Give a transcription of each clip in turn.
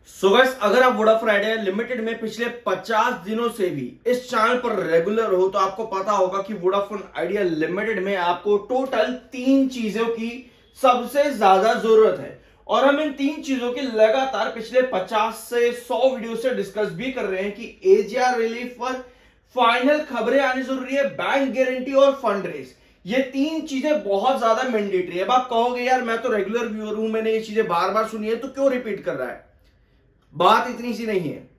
So guys, अगर आप Vodafone idea limited में पिछले 50 दिनों से भी इस चैनल पर रेगुलर हो तो आपको पता होगा कि वोडाफोन आइडिया लिमिटेड में आपको टोटल 3 चीजों की सबसे ज्यादा जरूरत है और हम इन 3 चीजों की लगातार पिछले 50 से 100 वीडियो से डिस्कस भी कर रहे हैं कि एजीआर रिलीफ पर फाइनल खबरें आनी जरूरी है, बैंक गारंटी और फंड रेज। ये 3 चीजें बहुत ज्यादा मैंडेटरी है। अब आप कहोगे यार मैं तो रेगुलर व्यूअर हूं, मैंने ये चीजें बार बार सुनी है तो क्यों रिपीट कर रहा है। बात इतनी सी नहीं है।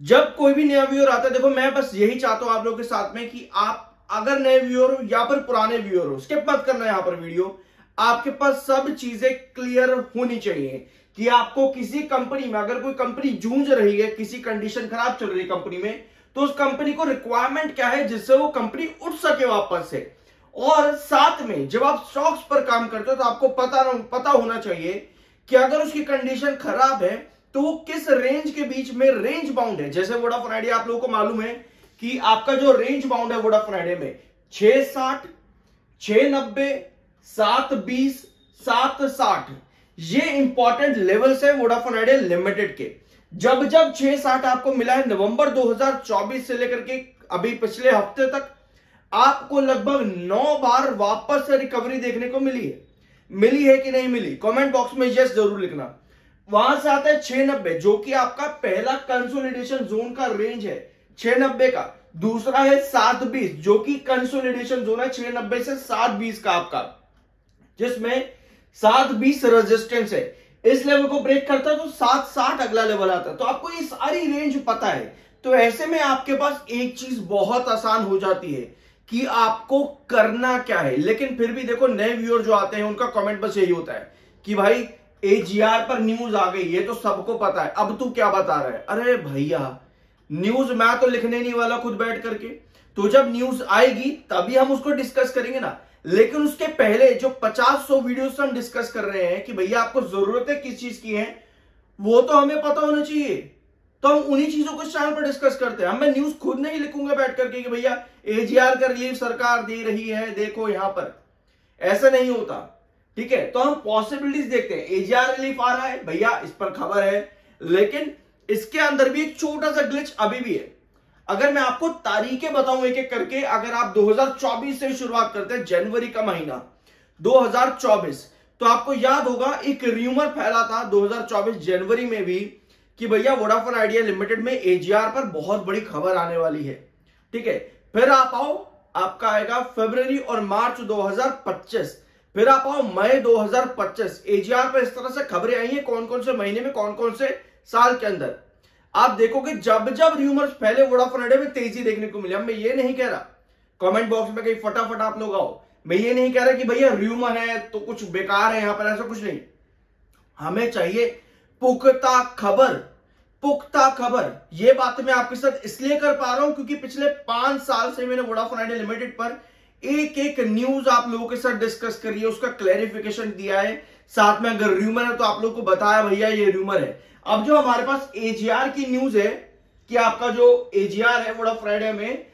जब कोई भी नया व्यूअर आता है, देखो मैं बस यही चाहता हूं आप लोगों के साथ में कि आप अगर नए व्यूअर हो या फिर पुराने व्यूअर हो, स्किप मत करना यहां पर वीडियो। आपके पास सब चीजें क्लियर होनी चाहिए कि आपको किसी कंपनी में अगर कोई कंपनी जूझ रही है, किसी कंडीशन खराब चल रही है कंपनी में, तो उस कंपनी को रिक्वायरमेंट क्या है जिससे वो कंपनी उठ सके वापस से। और साथ में जब आप स्टॉक्स पर काम करते हो तो आपको पता होना चाहिए कि अगर उसकी कंडीशन खराब है तो वो किस रेंज के बीच में रेंज बाउंड है। जैसे वोडाफोन आइडिया आप लोगों को मालूम है कि आपका जो रेंज बाउंड है वोडाफोन आइडिया में 660, 690, 720, 760, ये इंपॉर्टेंट लेवल्स है वोडाफोन आइडिया लिमिटेड के। जब 660 आपको मिला है नवंबर 2024 से लेकर के अभी पिछले हफ्ते तक, आपको लगभग 9 बार वापस से रिकवरी देखने को मिली है कि नहीं मिली, कमेंट बॉक्स में यस जरूर लिखना। वहां से आता है 690 जो कि आपका पहला कंसोलिडेशन जोन का रेंज है 690 का। दूसरा है 720 जो कि कंसोलिडेशन जोन है 690 से 720 का आपका, जिसमें 720 रेजिस्टेंस है। इस लेवल को ब्रेक करता है तो 760 अगला लेवल आता है। तो आपको ये सारी रेंज पता है, तो ऐसे में आपके पास एक चीज बहुत आसान हो जाती है कि आपको करना क्या है। लेकिन फिर भी देखो नए व्यूअर जो आते हैं उनका कमेंट बस यही होता है कि भाई एजीआर पर न्यूज आ गई, ये तो सबको पता है, अब तू क्या बता रहा है। अरे भैया, न्यूज मैं तो लिखने नहीं वाला खुद बैठ करके, तो जब न्यूज आएगी तभी हम उसको डिस्कस करेंगे ना। लेकिन उसके पहले जो 50-100 वीडियो हम डिस्कस कर रहे हैं कि भैया आपको जरूरत है किस चीज की है, वो तो हमें पता होना चाहिए। तो हम उन्हीं चीजों को चैनल पर डिस्कस करते हैं। मैं न्यूज खुद नहीं लिखूंगा बैठ करके कि भैया एजीआर का रिलीफ सरकार दे रही है, देखो यहां पर, ऐसा नहीं होता। ठीक है, तो हम पॉसिबिलिटीज देखते हैं। एजीआर रिलीफ आ रहा है भैया, इस पर खबर है, लेकिन इसके अंदर भी एक छोटा सा ग्लिच अभी भी है। अगर मैं आपको तारीखें बताऊं एक एक करके, अगर आप 2024 से शुरुआत करते हैं, जनवरी का महीना 2024, तो आपको याद होगा एक र्यूमर फैला था 2024 जनवरी में भी कि भैया वोडाफोन आइडिया लिमिटेड में एजीआर पर बहुत बड़ी खबर आने वाली है। ठीक है, फिर आप आओ, आपका आएगा फरवरी और मार्च 2025, फिर आप आओ मई 2025, एजीआर पर इस तरह से खबरें आई हैं कौन कौन से महीने में, कौन कौन से साल के अंदर। आप देखोगे जब र्यूमर्स पहले वोडाफोन आइडिया में तेजी देखने को मिली। मैं ये नहीं कह रहा, कमेंट बॉक्स में कहीं फटाफट आप लोग आओ, मैं ये नहीं कह रहा कि भैया र्यूमर है तो कुछ बेकार है यहां पर, ऐसा कुछ नहीं। हमें चाहिए पुख्ता खबर। ये बात मैं आपके साथ इसलिए कर पा रहा हूं क्योंकि पिछले 5 साल से मैंने वोडाफोन आइडिया लिमिटेड पर एक न्यूज आप लोगों के साथ डिस्कस करी है, उसका क्लैरिफिकेशन दिया है, साथ में अगर र्यूमर है तो आप लोगों को बताया भैया ये र्यूमर है। अब जो हमारे पास एजीआर की न्यूज है कि आपका जो एजीआर है वोडाफोन आइडिया में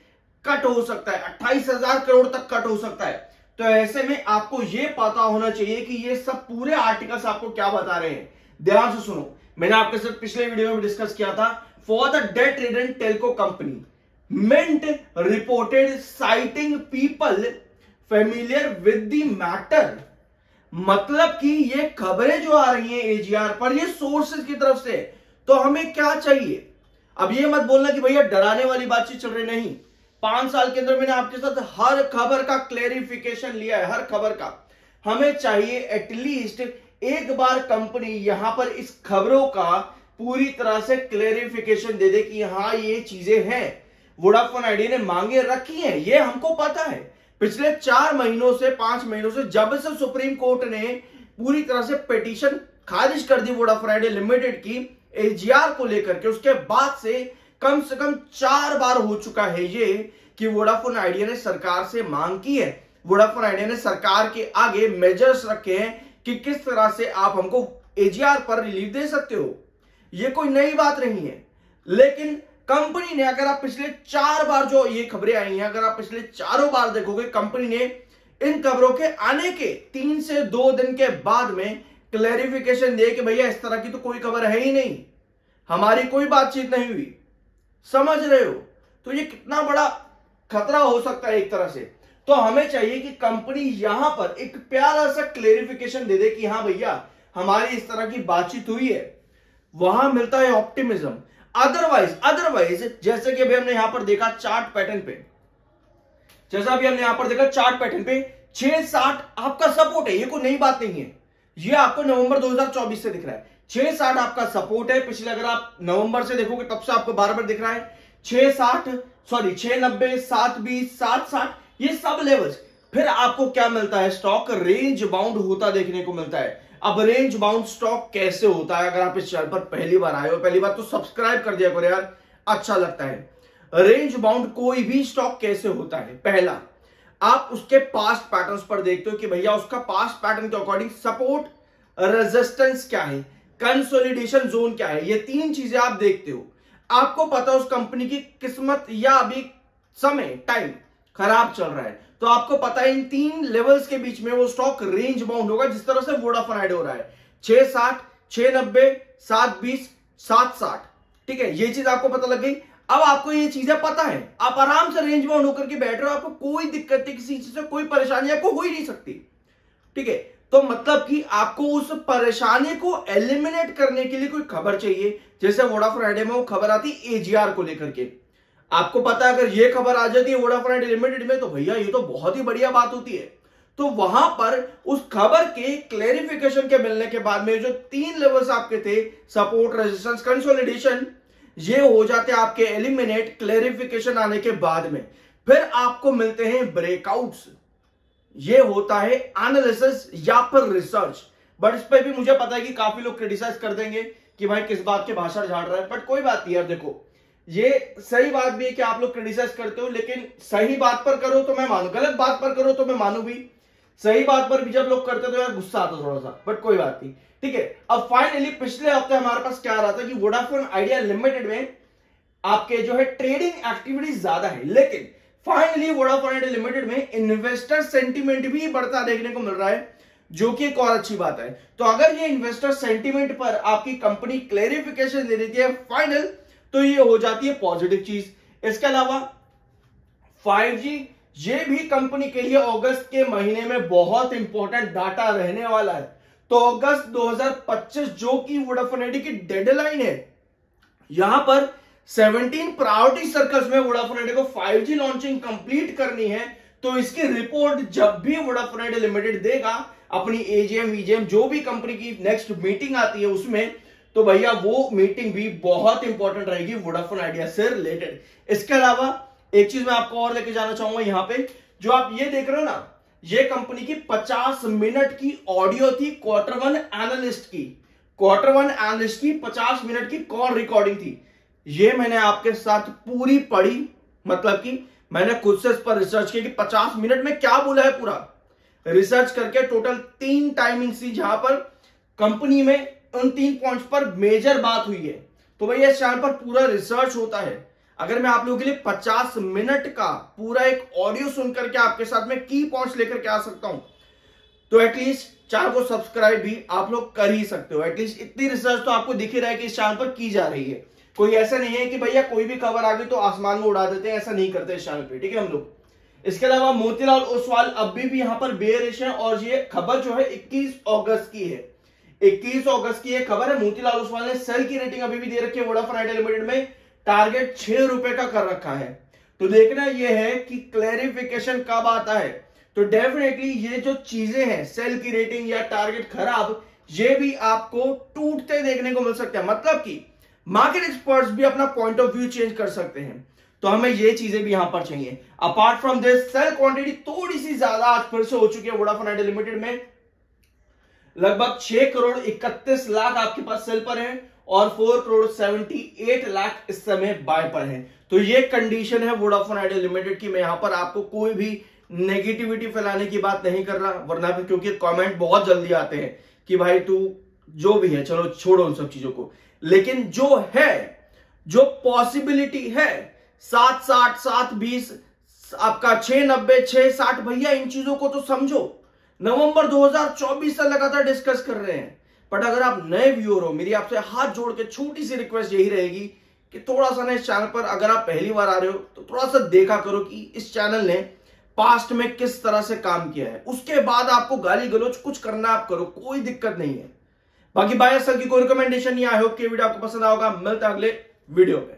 कट हो सकता है, 28,000 करोड़ तक कट हो सकता है। तो ऐसे में आपको ये पता होना चाहिए कि ये सब पूरे आर्टिकल्स आपको क्या बता रहे हैं। ध्यान से सुनो, मैंने आपके साथ पिछले वीडियो में डिस्कस किया था। For the debt ridden telco company Mint reported citing people familiar with the matter। मतलब कि ये खबरें जो आ रही हैं एजीआर पर, ये सोर्सेज की तरफ से। तो हमें क्या चाहिए, अब ये मत बोलना कि भैया डराने वाली बातचीत चल रही, नहीं। 5 साल के अंदर मैंने आपके साथ हर खबर का क्लेरिफिकेशन लिया है, हर खबर का। हमें चाहिए एटलीस्ट एक बार कंपनी यहां पर इस खबरों का पूरी तरह से क्लेरिफिकेशन दे दे कि हाँ ये चीजें हैं, वोडाफोन आइडिया ने मांगे रखी हैं, ये हमको पता है। पिछले 4 महीनों से 5 महीनों से जब से सुप्रीम कोर्ट ने पूरी तरह से पिटीशन खारिज कर दी वोडाफोन आइडिया लिमिटेड की एजीआर को लेकर के, उसके बाद से कम 4 बार हो चुका है ये कि वोडाफोन आइडिया ने सरकार से मांग की है। वोडाफोन आइडिया ने सरकार के आगे मेजर्स रखे हैं कि किस तरह से आप हमको एजीआर पर रिलीफ दे सकते हो। ये कोई नई बात नहीं है, लेकिन कंपनी ने, अगर आप पिछले 4 बार जो ये खबरें आई हैं, अगर आप पिछले 4 बार देखोगे, कंपनी ने इन खबरों के आने के 3 से 2 दिन के बाद में क्लैरिफिकेशन दिया कि भैया इस तरह की तो कोई खबर है ही नहीं। हमारी कोई बातचीत नहीं हुई, समझ रहे हो? तो ये कितना बड़ा खतरा हो सकता है एक तरह से। तो हमें चाहिए कि कंपनी यहां पर एक प्यारा सा क्लेरिफिकेशन दे दे कि हाँ भैया हमारी इस तरह की बातचीत हुई है, वहां मिलता है ऑप्टिमिज्म। अदरवाइज जैसे कि अभी हमने यहां पर देखा चार्ट पैटर्न पे, जैसा अभी हमने यहां पर देखा चार्ट पैटर्न पे 660 आपका सपोर्ट है, ये कोई नई बात नहीं है, ये आपको नवंबर 2024 से दिख रहा है। 660 आपका सपोर्ट है, पिछले अगर आप नवंबर से देखोगे तब से आपको बार बार दिख रहा है 690, 720, 760, ये सब लेवल्स। फिर आपको क्या मिलता है, स्टॉक रेंज बाउंड होता देखने को मिलता है। अब रेंज बाउंड स्टॉक कैसे होता है? अगर आप इस चैनल पर पहली बार आए हो, पहली बार तो सब्सक्राइब कर दिया करो यार, अच्छा लगता है। रेंज बाउंड कोई भी स्टॉक कैसे होता है? पहला, आप उसके पास्ट पैटर्न्स पर देखते हो कि भैया उसका पास्ट पैटर्न के अकॉर्डिंग सपोर्ट रेजिस्टेंस क्या है, कंसोलिडेशन जोन क्या है, ये तीन चीजें आप देखते हो। आपको पता है उस कंपनी की किस्मत या अभी समय टाइम खराब चल रहा है, तो आपको पता है इन तीन लेवल्स के बीच में वो स्टॉक रेंज बाउंड होगा, जिस तरह से वोडाफोन आइडिया हो रहा है 660, 690, 720, 760। ठीक है, ये चीज आपको पता लग गई। अब आपको ये चीजें पता है, आप आराम से रेंज बाउंड होकर के बैठ रहे हो, आपको कोई दिक्कत नहीं, किसी चीज से कोई परेशानी आपको हो ही नहीं सकती। ठीक है, तो मतलब कि आपको उस परेशानी को एलिमिनेट करने के लिए कोई खबर चाहिए, जैसे वोडाफोन आइडिया में वो खबर आती है एजीआर को लेकर के। आपको पता है अगर ये खबर आ जाती है वोडाफोन आइडिया लिमिटेड में, तो भैया ये तो बहुत ही बढ़िया बात होती है। तो वहां पर उस खबर के क्लेरिफिकेशन के मिलने के बाद में जो तीन लेवल्स आपके थे, सपोर्ट, रेजिस्टेंस, कंसोलिडेशन, ये हो जाते हैं आपके एलिमिनेट क्लेरिफिकेशन आने के बाद में। फिर आपको मिलते हैं ब्रेकआउट्स, ये होता है एनालिसिस या फिर रिसर्च। बट इस पर भी मुझे पता है कि काफी लोग क्रिटिसाइज कर देंगे कि भाई किस बात के भाषण झाड़ रहा है, बट कोई बात नहीं यार, देखो ये सही बात भी है कि आप लोग क्रिटिसाइज करते हो, लेकिन सही बात पर करो तो मैं मानू, गलत बात पर करो तो मैं मानू भी, सही बात पर भी जब लोग करते तो यार गुस्सा आता थोड़ा सा, बट कोई बात नहीं। ठीक है, अब फाइनली पिछले हफ्ते हमारे पास क्या आ रहा था कि वोडाफोन आइडिया लिमिटेड में आपके जो है ट्रेडिंग एक्टिविटीज ज्यादा है, लेकिन फाइनली वोडाफोन आइडिया लिमिटेड में इन्वेस्टर सेंटीमेंट भी बढ़ता देखने को मिल रहा है, जो कि एक और अच्छी बात है। तो अगर ये इन्वेस्टर सेंटीमेंट पर आपकी कंपनी क्लेरिफिकेशन दे देती है फाइनल, तो ये हो जाती है पॉजिटिव चीज। इसके अलावा 5G, ये भी कंपनी के लिए अगस्त के महीने में बहुत इंपॉर्टेंट डाटा रहने वाला है। तो अगस्त 2025 जो कि वोडाफोन आइडिया की डेडलाइन है, यहां पर 17 प्रायोरिटी सर्कल्स में वोडाफोन आइडिया को 5G लॉन्चिंग कंप्लीट करनी है। तो इसकी रिपोर्ट जब भी वोडाफोन आइडिया लिमिटेड देगा अपनी एजीएम वीजीएम जो भी कंपनी की नेक्स्ट मीटिंग आती है उसमें, तो भैया वो मीटिंग भी बहुत इंपॉर्टेंट रहेगी वोडाफोन आइडिया से रिलेटेड। इसके अलावा एक चीज मैं आपको और लेके जाना चाहूंगा, यहां पे जो आप ये देख रहे हो ना, ये कंपनी की 50 मिनट की ऑडियो थी क्वार्टर वन एनालिस्ट की, क्वार्टर वन एनालिस्ट की 50 मिनट की कॉल रिकॉर्डिंग थी। ये मैंने आपके साथ पूरी पढ़ी, मतलब कि मैंने खुद से इस पर रिसर्च किया कि 50 मिनट में क्या बोला है, पूरा रिसर्च करके टोटल 3 टाइमिंग्स थी जहां पर कंपनी में उन 3 पॉइंट्स पर मेजर बात हुई है। तो भैया इस चैनल पर पूरा रिसर्च होता है। अगर मैं आप लोगों के लिए 50 मिनट का पूरा एक ऑडियो सुनकर के आपके साथ में की पॉइंट्स लेकर के आ सकता हूं, तो एटलीस्ट चैनल को सब्सक्राइब भी आप लोग कर ही सकते हो। एटलीस्ट इतनी रिसर्च तो आपको दिख ही रहा है कि इस चैनल पर की जा रही है। कोई ऐसा नहीं है कि भैया कोई भी खबर आ गई तो आसमान में उड़ा देते हैं, ऐसा नहीं करते इस चैनल पे, ठीक है हम लोग। इसके अलावा मोतीलाल ओसवाल अभी भी यहां पर बेयरिश है, और ये खबर जो है 21 अगस्त की है, 21 अगस्त की ये खबर है। मोतीलाल ओसवाल ने सेल की रेटिंग अभी भी दे रखी है वोडाफोन आइडिया लिमिटेड में, टारगेट 6 रुपए का कर रखा है। तो देखना यह है कि क्लैरिफिकेशन कब आता है। तो डेफिनेटली ये जो चीजें हैं, सेल की रेटिंग या टारगेट खराब, ये भी आपको टूटते देखने को मिल सकते हैं। मतलब कि मार्केट एक्सपर्ट्स भी अपना पॉइंट ऑफ व्यू चेंज कर सकते हैं। तो हमें ये चीजें भी यहां पर चाहिए। Apart from this, sale quantity थोड़ी सी ज्यादा आज फिर से हो चुकी है वोडाफोन आइडिया लिमिटेड में, लगभग 6 करोड़ 31 लाख आपके पास सेल पर है और 4 करोड़ 78 लाख इस समय बाय पर है। तो ये कंडीशन है वोडाफोन आइडिया लिमिटेड की। मैं यहां पर आपको कोई भी नेगेटिविटी फैलाने की बात नहीं कर रहा, वरना फिर क्योंकि कमेंट बहुत जल्दी आते हैं कि भाई तू जो भी है, चलो छोड़ो उन सब चीजों को। लेकिन जो है, जो पॉसिबिलिटी है 760, 720, आपका 690, 660, भैया इन चीजों को तो समझो। नवंबर 2024 से लगातार डिस्कस कर रहे हैं, बट अगर आप नए व्यूअर हो, मेरी आपसे हाथ जोड़ के छोटी सी रिक्वेस्ट यही रहेगी कि थोड़ा सा ना इस चैनल पर, अगर आप पहली बार आ रहे हो तो थोड़ा सा देखा करो कि इस चैनल ने पास्ट में किस तरह से काम किया है। उसके बाद आपको गाली गलौज कुछ करना आप करो, कोई दिक्कत नहीं है। बाकी बाय सर की कोई रिकमेंडेशन नहीं। आई होप कि वीडियो आपको पसंद आएगा। मिलता है अगले वीडियो में।